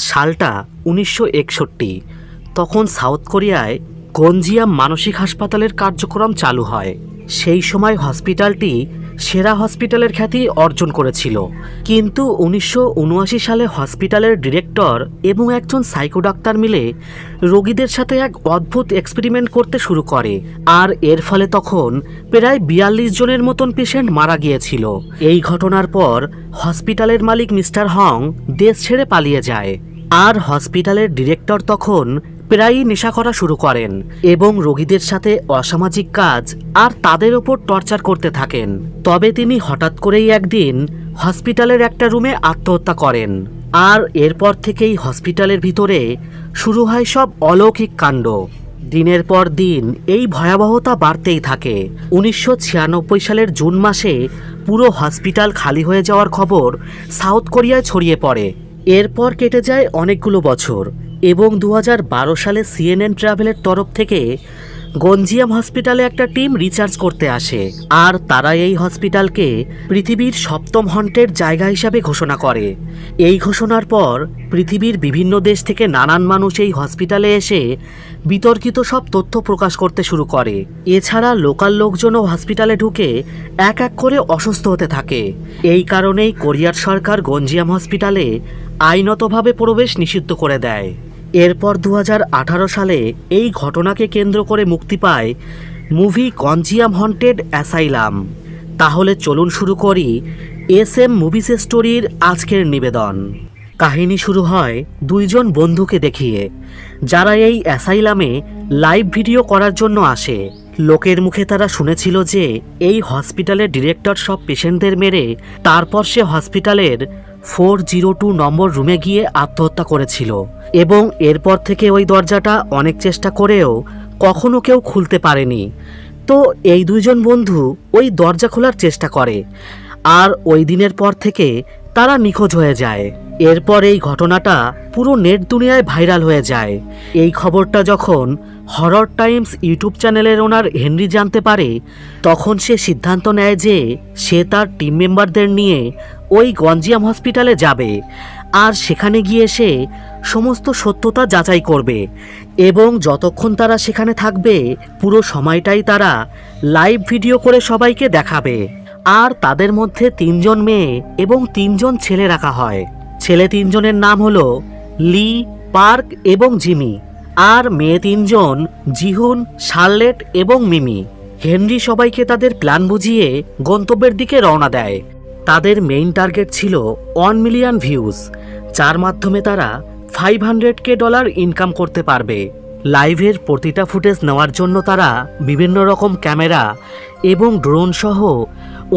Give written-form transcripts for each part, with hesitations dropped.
সালটা 1961। তখন সাউথ কোরিয়ায় গঞ্জিয়াম মানসিক হাসপাতালের কার্যক্রম চালু হয়। সেই সময় হসপিটালটি সেরা হসপিটালের খ্যাতি অর্জন করেছিল। কিন্তু 1979 সালে হসপিটালের ডিরেক্টর এবং একজন সাইকো ডাক্তার মিলে রোগীদের সাথে এক অদ্ভুত এক্সপেরিমেন্ট করতে শুরু করে, আর এর ফলে তখন প্রায় 42 জনের মতন পেশেন্ট মারা গিয়েছিল। এই ঘটনার পর হসপিটালের মালিক মিস্টার হং দেশ ছেড়ে পালিয়ে যায়, আর হসপিটালের ডিরেক্টর তখন প্রায়ই নেশা করা শুরু করেন এবং রোগীদের সাথে অসামাজিক কাজ আর তাদের ওপর টর্চার করতে থাকেন। তবে তিনি হঠাৎ করেই একদিন হসপিটালের একটা রুমে আত্মহত্যা করেন, আর এরপর থেকেই হসপিটালের ভিতরে শুরু হয় সব অলৌকিক কাণ্ড। দিনের পর দিন এই ভয়াবহতা বাড়তেই থাকে। 1996 সালের জুন মাসে পুরো হসপিটাল খালি হয়ে যাওয়ার খবর সাউথ কোরিয়ায় ছড়িয়ে পড়ে। এরপর কেটে যায় অনেকগুলো বছর এবং 2012 সালে সিএনএন ট্রাভেলের তরফ থেকে গঞ্জিয়াম হসপিটালে একটা টিম রিসার্চ করতে আসে, আর তারা এই হসপিটালকে পৃথিবীর 7ম হন্টেড জায়গা হিসাবে ঘোষণা করে। এই ঘোষণার পর পৃথিবীর বিভিন্ন দেশ থেকে নানান মানুষ এই হসপিটালে এসে বিতর্কিত সব তথ্য প্রকাশ করতে শুরু করে। এছাড়া লোকাল লোকজনও হসপিটালে ঢুকে এক এক করে অসুস্থ হতে থাকে। এই কারণেই কোরিয়ার সরকার গঞ্জিয়াম হসপিটালে আইনতভাবে প্রবেশ নিষিদ্ধ করে দেয়। এরপর 2018 সালে এই ঘটনাকে কেন্দ্র করে মুক্তি পায় মুভি গঞ্জিয়াম হন্টেড অ্যাসাইলাম। তাহলে চলুন শুরু করি SM মুভিস স্টোরির আজকের নিবেদন। কাহিনী শুরু হয় দুইজন বন্ধুকে দেখিয়ে, যারা এই অ্যাসাইলামে লাইভ ভিডিও করার জন্য আসে। লোকের মুখে তারা শুনেছিল যে এই হসপিটালের ডিরেক্টর সব পেশেন্টদের মেরে তারপর সে হসপিটালের 402 নম্বর রুমে গিয়ে আত্মহত্যা করেছিল, এবং এরপর থেকে ওই দরজাটা অনেক চেষ্টা করেও কখনো কেউ খুলতে পারেনি। তো এই দুইজন বন্ধু ওই দরজা খোলার চেষ্টা করে, আর ওই দিনের পর থেকে তারা নিখোঁজ হয়ে যায়। এরপর এই ঘটনাটা পুরো নেট দুনিয়ায় ভাইরাল হয়ে যায়। এই খবরটা যখন হরর টাইমস ইউটিউব চ্যানেলের ওনার হেনরি জানতে পারে, তখন সে সিদ্ধান্ত নেয় যে সে তার টিম মেম্বারদের নিয়ে ওই গঞ্জিয়াম হসপিটালে যাবে, আর সেখানে গিয়ে সে সমস্ত সত্যতা যাচাই করবে, এবং যতক্ষণ তারা সেখানে থাকবে পুরো সময়টাই তারা লাইভ ভিডিও করে সবাইকে দেখাবে। আর তাদের মধ্যে 3 জন মেয়ে এবং 3 জন ছেলে রাখা হয়। ছেলে 3 জনের নাম হলো লি, পার্ক এবং জিমি, আর মেয়ে 3 জন জিহুন, শার্লেট এবং মিমি। হেনরি সবাইকে তাদের প্ল্যান বুঝিয়ে গন্তব্যের দিকে রওনা দেয়। তাদের মেইন টার্গেট ছিল 1 মিলিয়ন ভিউজ, যার মাধ্যমে তারা $500,000 ইনকাম করতে পারবে। লাইভের প্রতিটা ফুটেজ নেওয়ার জন্য তারা বিভিন্ন রকম ক্যামেরা এবং ড্রোন সহ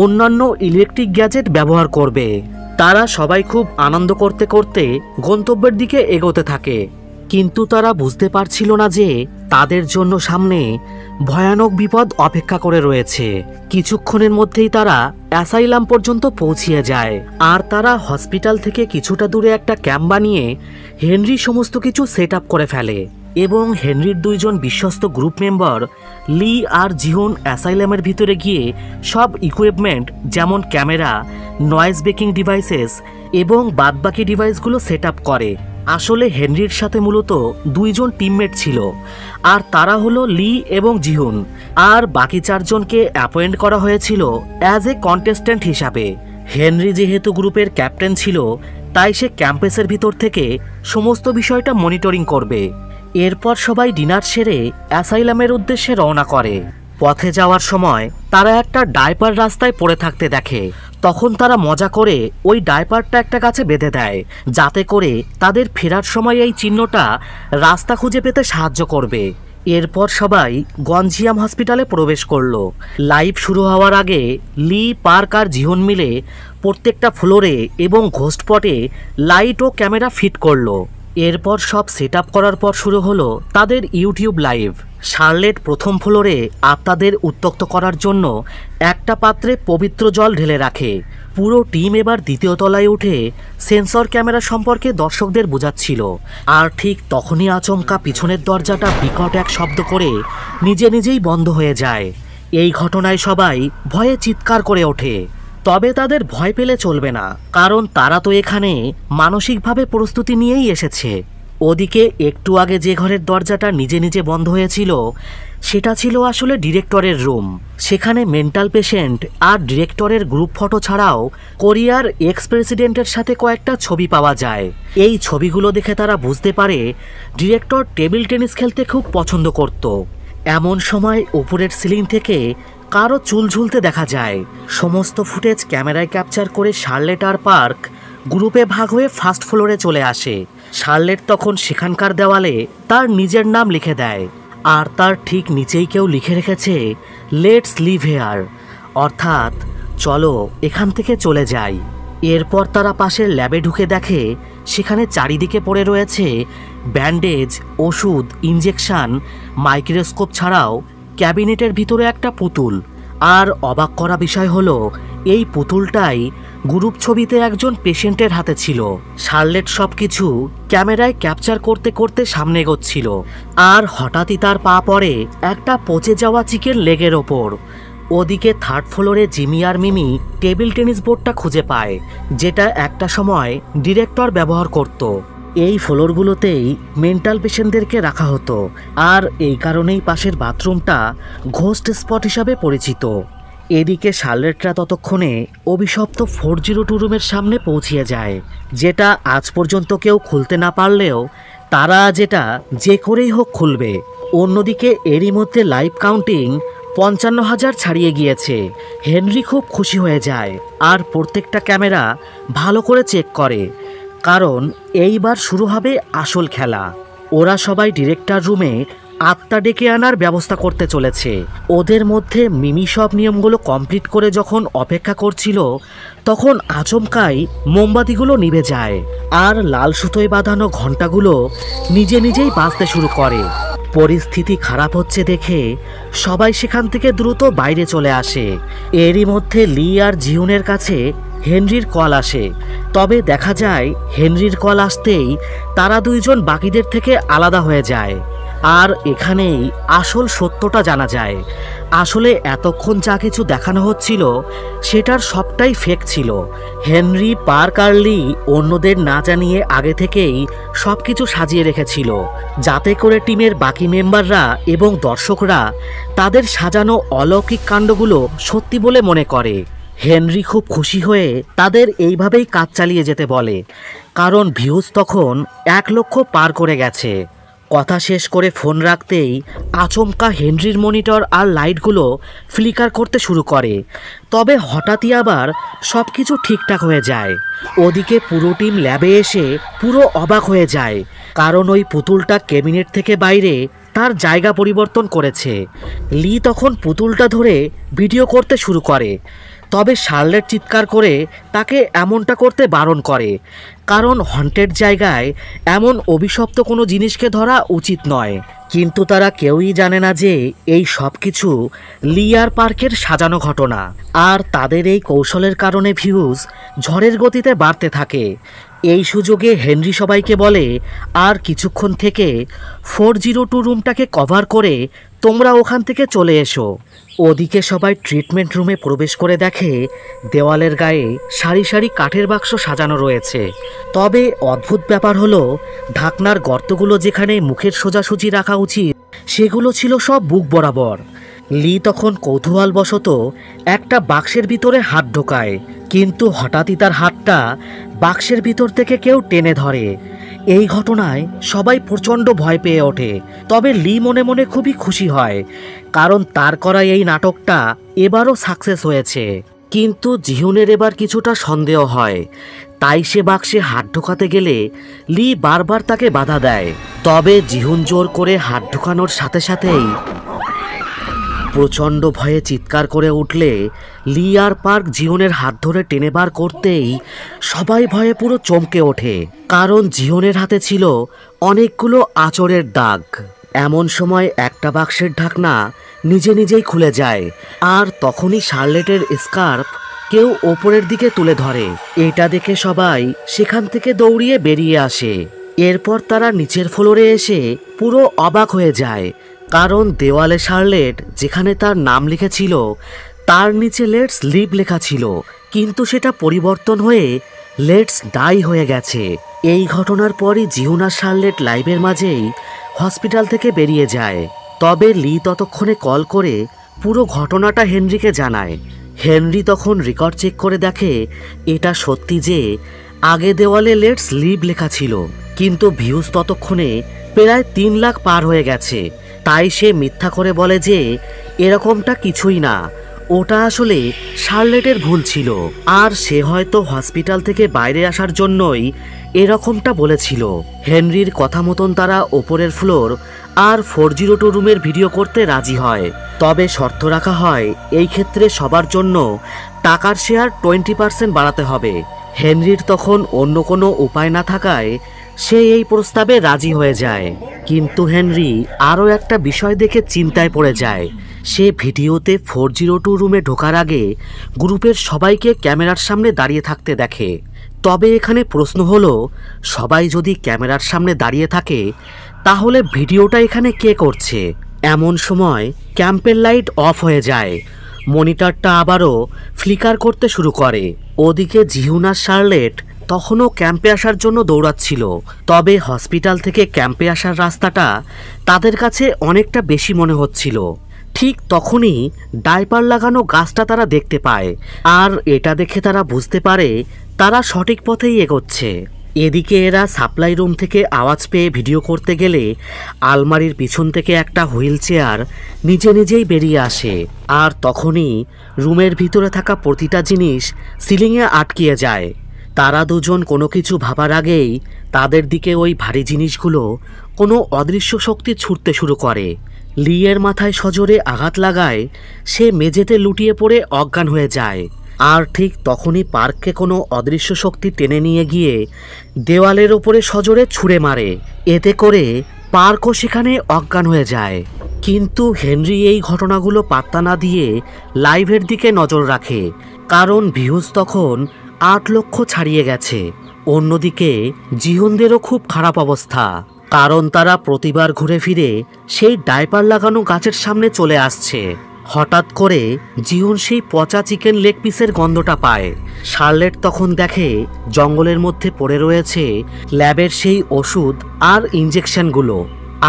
অন্যান্য ইলেকট্রিক গ্যাজেট ব্যবহার করবে। তারা সবাই খুব আনন্দ করতে করতে গন্তব্যের দিকে এগোতে থাকে, কিন্তু তারা বুঝতে পারছিল না যে তাদের জন্য সামনে ভয়ানক বিপদ অপেক্ষা করে রয়েছে। কিছুক্ষণের মধ্যেই তারা অ্যাসাইলাম পর্যন্ত পৌঁছিয়ে যায়, আর তারা হসপিটাল থেকে কিছুটা দূরে একটা ক্যাম্প বানিয়ে হেনরি সমস্ত কিছু সেট আপ করে ফেলে, এবং হেনরির 2 জন বিশ্বস্ত গ্রুপ মেম্বার লি আর জিহুন অ্যাসাইলামের ভিতরে গিয়ে সব ইকুইপমেন্ট যেমন ক্যামেরা, নয়েজ ব্রেকিং ডিভাইসেস এবং বাদবাকি ডিভাইসগুলো সেট আপ করে। আসলে হেনরির সাথে মূলত 2 জন টিমমেট ছিল, আর তারা হলো লি এবং জিহুন, আর বাকি 4 জনকে অ্যাপয়েন্ট করা হয়েছিল অ্যাজ এ কন্টেস্ট্যান্ট হিসাবে। হেনরি যেহেতু গ্রুপের ক্যাপ্টেন ছিল, তাই সে ক্যাম্পাসের ভিতর থেকে সমস্ত বিষয়টা মনিটরিং করবে। এরপর সবাই ডিনার সেরে অ্যাসাইলামের উদ্দেশ্যে রওনা করে। পথে যাওয়ার সময় তারা একটা ডাইপার রাস্তায় পড়ে থাকতে দেখে। তখন তারা মজা করে ওই ডাইপারটা একটা গাছে বেঁধে দেয়, যাতে করে তাদের ফেরার সময় এই চিহ্নটা রাস্তা খুঁজে পেতে সাহায্য করবে। এরপর সবাই গঞ্জিয়াম হসপিটালে প্রবেশ করলো। লাইভ শুরু হওয়ার আগে লি, পার্ক আর জিহুন মিলে প্রত্যেকটা ফ্লোরে এবং ঘোস্টপটে লাইট ও ক্যামেরা ফিট করলো। এরপর সব সেট আপ করার পর শুরু হলো তাদের ইউটিউব লাইভ। শার্লেট প্রথম ফ্লোরে আত্মাদের উত্ত্যক্ত করার জন্য একটা পাত্রে পবিত্র জল ঢেলে রাখে। পুরো টিম এবার দ্বিতীয় তলায় উঠে সেন্সর ক্যামেরা সম্পর্কে দর্শকদের বোঝাচ্ছিল, আর ঠিক তখনই আচমকা পিছনের দরজাটা বিকট এক শব্দ করে নিজে নিজেই বন্ধ হয়ে যায়। এই ঘটনায় সবাই ভয়ে চিৎকার করে ওঠে। তবে তাদের ভয় পেলে চলবে না, কারণ তারা তো এখানে মানসিকভাবে প্রস্তুতি নিয়েই এসেছে। ওদিকে একটু আগে যে ঘরের দরজাটা নিজে নিজে বন্ধ হয়েছিল সেটা ছিল আসলে ডিরেক্টরের রুম। সেখানে মেন্টাল পেশেন্ট আর ডিরেক্টরের গ্রুপ ফটো ছাড়াও কোরিয়ার এক্স প্রেসিডেন্টের সাথে কয়েকটা ছবি পাওয়া যায়। এই ছবিগুলো দেখে তারা বুঝতে পারে ডিরেক্টর টেবিল টেনিস খেলতে খুব পছন্দ করত। এমন সময় উপরের সিলিং থেকে কারো চুল ঝুলতে দেখা যায়। সমস্ত ফুটেজ ক্যামেরায় ক্যাপচার করে শার্লেট আর পার্ক গ্রুপে ভাগ হয়ে ফার্স্ট ফ্লোরে চলে আসে। শার্লেট তখন সেখানকার দেওয়ালে তার নিজের নাম লিখে দেয়, আর তার ঠিক নিচেই কেউ লিখে রেখেছে লেটস লিভ হেয়ার, অর্থাৎ চলো এখান থেকে চলে যাই। এরপর তারা পাশের ল্যাবে ঢুকে দেখে সেখানে চারিদিকে পড়ে রয়েছে ব্যান্ডেজ, ওষুধ, ইঞ্জেকশন, মাইক্রোস্কোপ ছাড়াও ক্যাবিনেটের ভিতরে একটা পুতুল। আর অবাক করা বিষয় হলো এই পুতুলটাই গ্রুপ ছবিতে একজন পেশেন্টের হাতে ছিল। শার্লেট সবকিছু ক্যামেরায় ক্যাপচার করতে করতে সামনে এগোচ্ছিল, আর হঠাৎই তার পা পড়ে একটা পচে যাওয়া চিকেন লেগের ওপর। ওদিকে থার্ড ফ্লোরে জিমি আর মিমি টেবিল টেনিস বোর্ডটা খুঁজে পায়, যেটা একটা সময় ডিরেক্টর ব্যবহার করত। এই ফ্লোরগুলোতেই মেন্টাল পেশেন্টদেরকে রাখা হতো, আর এই কারণেই পাশের বাথরুমটা ঘোস্ট স্পট হিসাবে পরিচিত। এদিকে শার্লেটরা ততক্ষণে অভিশপ্ত 402 রুমের সামনে পৌঁছিয়ে যায়, যেটা আজ পর্যন্ত কেউ খুলতে না পারলেও তারা যেটা যে করেই হোক খুলবে। অন্যদিকে এরই মধ্যে লাইভ কাউন্টিং 55,000 ছাড়িয়ে গিয়েছে। হেনরি খুব খুশি হয়ে যায় আর প্রত্যেকটা ক্যামেরা ভালো করে চেক করে, কারণ এইবার শুরু হবে আসল খেলা। ওরা সবাই ডিরেক্টর রুমে আত্মা ডেকে আনার ব্যবস্থা করতে চলেছে। ওদের মধ্যে মিমি সব নিয়মগুলো কমপ্লিট করে যখন অপেক্ষা করছিল, তখন আচমকাই মোমবাতিগুলো নিভে যায় আর লাল সুতোয় বাঁধানো ঘণ্টাগুলো নিজে নিজেই বাজতে শুরু করে। পরিস্থিতি খারাপ হচ্ছে দেখে সবাই সেখান থেকে দ্রুত বাইরে চলে আসে। এরই মধ্যে লি আর জিউনের কাছে হেনরির কল আসে, তবে দেখা যায় হেনরির কল আসতেই তারা দুইজন বাকিদের থেকে আলাদা হয়ে যায়। আর এখানেই আসল সত্যটা জানা যায়। আসলে এতক্ষণ যা কিছু দেখানো হচ্ছিল সেটার সবটাই ফেক ছিল। হেনরি, পার্ক আর লি অন্যদের না জানিয়ে আগে থেকেই সব কিছু সাজিয়ে রেখেছিল, যাতে করে টিমের বাকি মেম্বাররা এবং দর্শকরা তাদের সাজানো অলৌকিক কাণ্ডগুলো সত্যি বলে মনে করে। হেনরি খুব খুশি হয়ে তাদের এইভাবেই কাজ চালিয়ে যেতে বলে, কারণ ভিউজ তখন 1 লক্ষ পার করে গেছে। কথা শেষ করে ফোন রাখতেই আচমকা হেনরির মনিটর আর লাইটগুলো ফ্লিকার করতে শুরু করে, তবে হঠাৎই আবার সব কিছু ঠিকঠাক হয়ে যায়। ওদিকে পুরো টিম ল্যাবে এসে পুরো অবাক হয়ে যায়, কারণ ওই পুতুলটা ক্যাবিনেট থেকে বাইরে তার জায়গা পরিবর্তন করেছে। লি তখন পুতুলটা ধরে ভিডিও করতে শুরু করে, তবে শার্লেট চিৎকার করে তাকে এমনটা করতে বারণ করে, কারণ হন্টেড জায়গায় এমন অভিশপ্ত কোনো জিনিসকে ধরা উচিত নয়। কিন্তু তারা কেউই জানে না যে এই সব কিছু লি আর পার্কের সাজানো ঘটনা, আর তাদের এই কৌশলের কারণে ভিউজ ঝড়ের গতিতে বাড়তে থাকে। এই সুযোগে হেনরি সবাইকে বলে, আর কিছুক্ষণ থেকে 402 রুমটাকে কভার করে তোমরা ওখান থেকে চলে এসো। ওদিকে সবাই ট্রিটমেন্ট রুমে প্রবেশ করে দেখে দেওয়ালের গায়ে সারি সারি কাঠের বাক্স সাজানো রয়েছে, তবে অদ্ভুত ব্যাপার হলো ঢাকনার গর্তগুলো যেখানে মুখের সোজাসুজি রাখা উচিত সেগুলো ছিল সব বুক বরাবর। লি তখন কৌতূহলবশত একটা বাক্সের ভিতরে হাত ঢোকায়, কিন্তু হঠাৎই তার হাতটা বাক্সের ভিতর থেকে কেউ টেনে ধরে। এই ঘটনায় সবাই প্রচণ্ড ভয় পেয়ে ওঠে, তবে লি মনে মনে খুবই খুশি হয়, কারণ তার করা এই নাটকটা এবারও সাকসেস হয়েছে। কিন্তু জিহুনের এবার কিছুটা সন্দেহ হয়, তাই সে বাক্সে হাত ঢোকাতে গেলে লি বারবার তাকে বাধা দেয়। তবে জিহুন জোর করে হাত ঢোকানোর সাথে সাথেই প্রচণ্ড ভয়ে চিৎকার করে উঠলে লি আর পার্ক জিওনের হাত ধরে টেনে বার করতেই সবাই ভয়ে পুরো চমকে ওঠে, কারণ জিওনের হাতে ছিল অনেকগুলো আঁচড়ের দাগ। এমন সময় একটা বাক্সের ঢাকনা নিজে নিজেই খুলে যায়, আর তখনই শার্লেটের স্কার্ফ কেউ ওপরের দিকে তুলে ধরে। এটা দেখে সবাই সেখান থেকে দৌড়িয়ে বেরিয়ে আসে। এরপর তারা নিচের ফ্লোরে এসে পুরো অবাক হয়ে যায়, কারণ দেওয়ালে শার্লেট যেখানে তার নাম লিখেছিল তার নিচে লেটস লিভ লেখা ছিল। কিন্তু সেটা পরিবর্তন হয়ে লেটস ডাই হয়ে গেছে। এই ঘটনার পরই জিহুন আর শার্লেট লাইভের মাঝেই হসপিটাল থেকে বেরিয়ে যায়। তবে লি ততক্ষণে কল করে পুরো ঘটনাটা হেনরিকে জানায়। হেনরি তখন রেকর্ড চেক করে দেখে এটা সত্যি যে আগে দেওয়ালে লেটস লিভ লেখা ছিল, কিন্তু ভিউজ ততক্ষণে প্রায় 3 লাখ পার হয়ে গেছে। তাই সে মিথ্যা করে বলে যে এরকমটা কিছুই না, ওটা আসলে শার্লেটের ভুল ছিল, আর সে হয়তো হসপিটাল থেকে বাইরে আসার জন্যই এরকমটা বলেছিল। হেনরির কথা মতন তারা ওপরের ফ্লোর আর 402 রুমের ভিডিও করতে রাজি হয়। তবে শর্ত রাখা হয় এই ক্ষেত্রে সবার জন্য টাকার শেয়ার 20% বাড়াতে হবে। হেনরির তখন অন্য কোনো উপায় না থাকায় সে এই প্রস্তাবে রাজি হয়ে যায়। কিন্তু হেনরি আরও একটা বিষয় দেখে চিন্তায় পড়ে যায়। সে ভিডিওতে 402 রুমে ঢোকার আগে গ্রুপের সবাইকে ক্যামেরার সামনে দাঁড়িয়ে থাকতে দেখে। তবে এখানে প্রশ্ন হলো, সবাই যদি ক্যামেরার সামনে দাঁড়িয়ে থাকে তাহলে ভিডিওটা এখানে কে করছে? এমন সময় ক্যাম্পের লাইট অফ হয়ে যায়, মনিটরটা আবারও ফ্লিকার করতে শুরু করে। ওদিকে জিহুন আর শার্লেট তখনও ক্যাম্পে আসার জন্য দৌড়াচ্ছিল। তবে হসপিটাল থেকে ক্যাম্পে আসার রাস্তাটা তাদের কাছে অনেকটা বেশি মনে হচ্ছিল। ঠিক তখনই ডাইপার লাগানো গাছটা তারা দেখতে পায়, আর এটা দেখে তারা বুঝতে পারে তারা সঠিক পথেই এগোচ্ছে। এদিকে এরা সাপ্লাই রুম থেকে আওয়াজ পেয়ে ভিডিও করতে গেলে আলমারির পিছন থেকে একটা হুইল চেয়ার নিজে নিজেই বেরিয়ে আসে, আর তখনই রুমের ভিতরে থাকা প্রতিটা জিনিস সিলিংয়ে আটকিয়ে যায়। তারা দুজন কোনো কিছু ভাবার আগেই তাদের দিকে ওই ভারী জিনিসগুলো কোনো অদৃশ্য শক্তি ছুটতে শুরু করে। লিয়ের মাথায় সজোরে আঘাত লাগায় সে মেঝেতে লুটিয়ে পড়ে অজ্ঞান হয়ে যায়। আর ঠিক তখনই পার্ককে কোনো অদৃশ্য শক্তি টেনে নিয়ে গিয়ে দেওয়ালের ওপরে সজোরে ছুঁড়ে মারে। এতে করে পার্কও সেখানে অজ্ঞান হয়ে যায়। কিন্তু হেনরি এই ঘটনাগুলো পাত্তা না দিয়ে লাইভের দিকে নজর রাখে, কারণ ভিউজ তখন 8 লক্ষ ছাড়িয়ে গেছে। অন্যদিকে জিহুনদেরও খুব খারাপ অবস্থা, কারণ তারা প্রতিবার ঘুরে ফিরে সেই ডাইপার লাগানো গাছের সামনে চলে আসছে। হঠাৎ করে জিহুন সেই পচা চিকেন লেগ পিসের গন্ধটা পায়। শার্লেট তখন দেখে জঙ্গলের মধ্যে পড়ে রয়েছে ল্যাবের সেই ওষুধ আর ইঞ্জেকশনগুলো।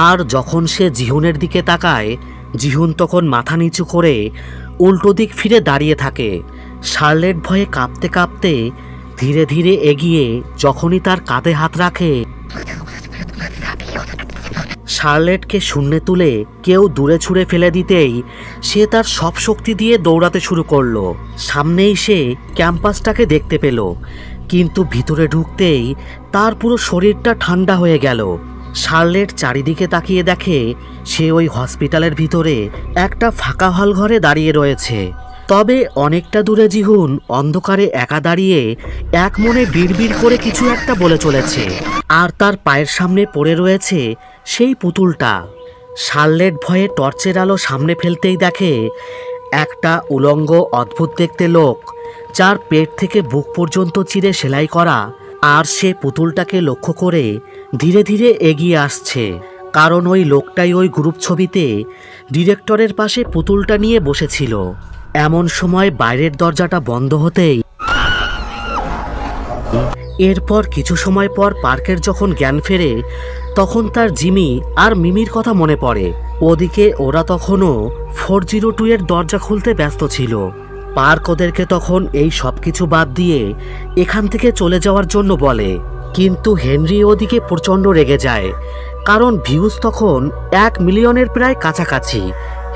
আর যখন সে জিহুনের দিকে তাকায়, জিহুন তখন মাথা নিচু করে উল্টো দিক ফিরে দাঁড়িয়ে থাকে। শার্লেট ভয়ে কাঁপতে কাঁপতে ধীরে ধীরে এগিয়ে যখনই তার কাঁধে হাত রাখে, শার্লেটকে শূন্যে তুলে কেউ দূরে ছুঁড়ে ফেলে দিতেই সে তার সব শক্তি দিয়ে দৌড়াতে শুরু করলো। সামনেই সে ক্যাম্পাসটাকে দেখতে পেল, কিন্তু ভিতরে ঢুকতেই তার পুরো শরীরটা ঠান্ডা হয়ে গেল। শার্লেট চারিদিকে তাকিয়ে দেখে সে ওই হসপিটালের ভিতরে একটা ফাঁকা হল ঘরে দাঁড়িয়ে রয়েছে। তবে অনেকটা দূরে জিহুন অন্ধকারে একা দাঁড়িয়ে এক মনে বিড়বিড় করে কিছু একটা বলে চলেছে, আর তার পায়ের সামনে পড়ে রয়েছে সেই পুতুলটা। শার্লেট ভয়ে টর্চের আলো সামনে ফেলতেই দেখে একটা উলঙ্গ অদ্ভুত দেখতে লোক, যার পেট থেকে বুক পর্যন্ত চিরে সেলাই করা, আর সে পুতুলটাকে লক্ষ্য করে ধীরে ধীরে এগিয়ে আসছে। কারণ ওই লোকটাই ওই গ্রুপ ছবিতে ডিরেক্টরের পাশে পুতুলটা নিয়ে বসেছিল। এমন সময় বাইরের দরজাটা বন্ধ হতেই এরপর কিছু সময় পর পার্কের যখন জ্ঞান ফেরে, তখন তার জিমি আর মিমির কথা মনে পড়ে। ওদিকে ওরা তখনও 402 এর দরজা খুলতে ব্যস্ত ছিল। পার্ক ওদেরকে তখন এই সব কিছু বাদ দিয়ে এখান থেকে চলে যাওয়ার জন্য বলে, কিন্তু হেনরি ওদিকে প্রচণ্ড রেগে যায়, কারণ ভিউজ তখন 1 মিলিয়নের প্রায় কাছাকাছি।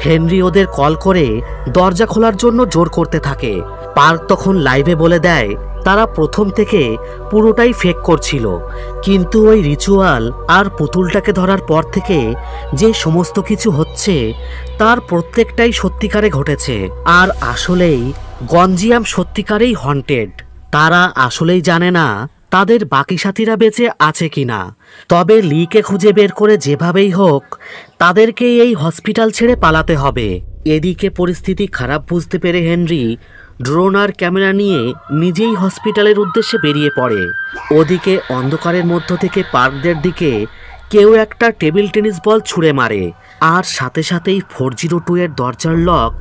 হেনরি ওদের কল করে দরজা খোলার জন্য জোর করতে থাকে। পার্ক তখন লাইভে বলে দেয় তারা প্রথম থেকে পুরোটাই ফেক করছিল, কিন্তু ওই রিচুয়াল আর পুতুলটাকে ধরার পর থেকে যে সমস্ত কিছু হচ্ছে তার প্রত্যেকটাই সত্যিকারে ঘটেছে। আর আসলেই গঞ্জিয়াম সত্যিকারেই হন্টেড। তারা আসলেই জানে না তাদের বাকি সাথীরা বেঁচে আছে কিনা। তবে লিকে খুঁজে বের করে যেভাবেই হোক তাদেরকে এই হসপিটাল ছেড়ে পালাতে হবে। এদিকে পরিস্থিতি খারাপ বুঝতে পেরে হেনরি ড্রোন আর ক্যামেরা নিয়ে নিজেই হসপিটালের উদ্দেশ্যে বেরিয়ে পড়ে। ওদিকে অন্ধকারের মধ্য থেকে পার্কদের দিকে কেউ একটা টেবিল টেনিস বল ছুঁড়ে মারে, আর সাথে সাথেই 402 এর দরজার লক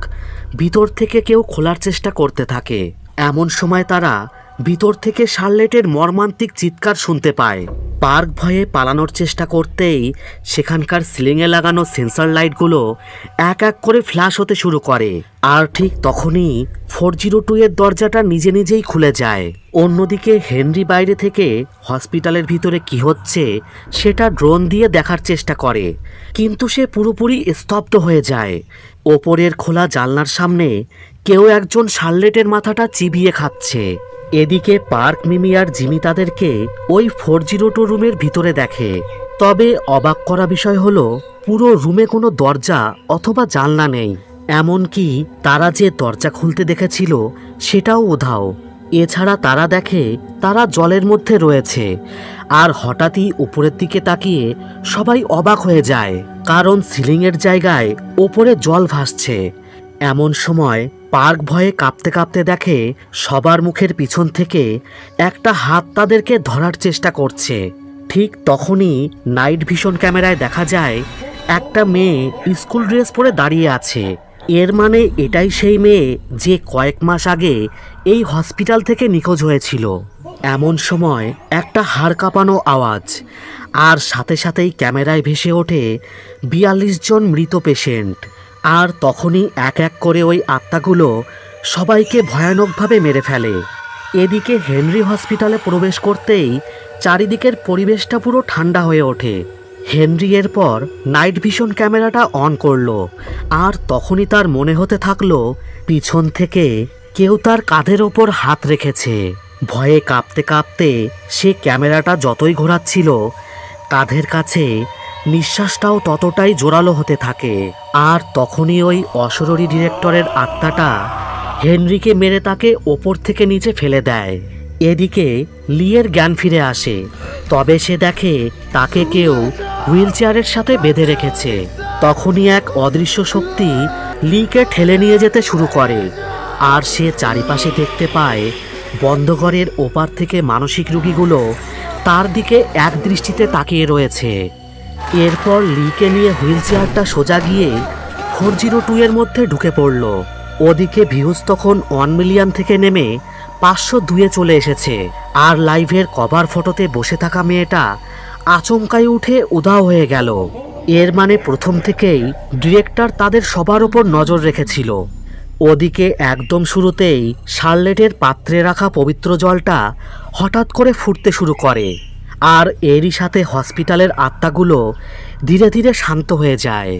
ভিতর থেকে কেউ খোলার চেষ্টা করতে থাকে। এমন সময় তারা ভিতর থেকে শার্লেটের মর্মান্তিক চিৎকার শুনতে পায়। পার্ক ভয়ে পালানোর চেষ্টা করতেই সেখানকার সিলিংয়ে লাগানো সেন্সর লাইটগুলো এক এক করে ফ্ল্যাশ হতে শুরু করে। আর ঠিক তখনই 402 এর দরজাটা নিজে নিজেই খুলে যায়। অন্যদিকে হেনরি বাইরে থেকে হসপিটালের ভিতরে কি হচ্ছে সেটা ড্রোন দিয়ে দেখার চেষ্টা করে, কিন্তু সে পুরোপুরি স্তব্ধ হয়ে যায়। ওপরের খোলা জানলার সামনে কেউ একজন শার্লেটের মাথাটা চিবিয়ে খাচ্ছে। এদিকে পার্ক, মিমি আর জিমি তাদেরকে ওই 402 রুমের ভিতরে দেখে। তবে অবাক করা বিষয় হলো পুরো রুমে কোনো দরজা অথবা জানলা নেই, এমনকি তারা যে দরজা খুলতে দেখেছিল সেটাও উধাও। এছাড়া তারা দেখে তারা জলের মধ্যে রয়েছে। আর হঠাৎই উপরের দিকে তাকিয়ে সবাই অবাক হয়ে যায়, কারণ সিলিংয়ের জায়গায় ওপরে জল ভাসছে। এমন সময় পার্ক ভয়ে কাঁপতে কাঁপতে দেখে সবার মুখের পিছন থেকে একটা হাত তাদেরকে ধরার চেষ্টা করছে। ঠিক তখনই নাইট ভিশন ক্যামেরায় দেখা যায় একটা মেয়ে স্কুল ড্রেস পরে দাঁড়িয়ে আছে। এর মানে এটাই সেই মেয়ে যে কয়েক মাস আগে এই হসপিটাল থেকে নিখোঁজ হয়েছিল। এমন সময় একটা হাড় কাঁপানো আওয়াজ, আর সাথে সাথেই ক্যামেরায় ভেসে ওঠে 42 জন মৃত পেশেন্ট। আর তখনই এক এক করে ওই আত্মাগুলো সবাইকে ভয়ানকভাবে মেরে ফেলে। এদিকে হেনরি হসপিটালে প্রবেশ করতেই চারিদিকের পরিবেশটা পুরো ঠান্ডা হয়ে ওঠে। হেনরি এরপর নাইট ভিশন ক্যামেরাটা অন করলো, আর তখনই তার মনে হতে থাকলো পিছন থেকে কেউ তার কাঁধের ওপর হাত রেখেছে। ভয়ে কাঁপতে কাঁপতে সে ক্যামেরাটা যতই ঘোরাচ্ছিল কাঁধের কাছে নিঃশ্বাসটাও ততটাই জোরালো হতে থাকে। আর তখনই ওই অশরীরী ডিরেক্টরের আত্মাটা হেনরিকে মেরে তাকে ওপর থেকে নিচে ফেলে দেয়। এদিকে লিয়ের জ্ঞান ফিরে আসে, তবে সে দেখে তাকে কেউ হুইল চেয়ারের সাথে বেঁধে রেখেছে। তখনই এক অদৃশ্য শক্তি লিকে ঠেলে নিয়ে যেতে শুরু করে, আর সে চারিপাশে দেখতে পায় বন্ধ ঘরের ওপার থেকে মানসিক রোগীগুলো তার দিকে এক দৃষ্টিতে তাকিয়ে রয়েছে। এরপর লিকে নিয়ে হুইল চেয়ারটা সোজা গিয়ে 402 এর মধ্যে ঢুকে পড়ল। ওদিকে ভিউজ তখন 1 মিলিয়ন থেকে নেমে 502-এ চলে এসেছে। আর লাইভের কভার ফটোতে বসে থাকা মেয়েটা আচমকাই উঠে উধাও হয়ে গেল। এর মানে প্রথম থেকেই ডিরেক্টর তাদের সবার ওপর নজর রেখেছিল। ওদিকে একদম শুরুতেই শার্লেটের পাত্রে রাখা পবিত্র জলটা হঠাৎ করে ফুটতে শুরু করে, আর এরই সাথে হসপিটালের আত্মাগুলো ধীরে ধীরে শান্ত হয়ে যায়।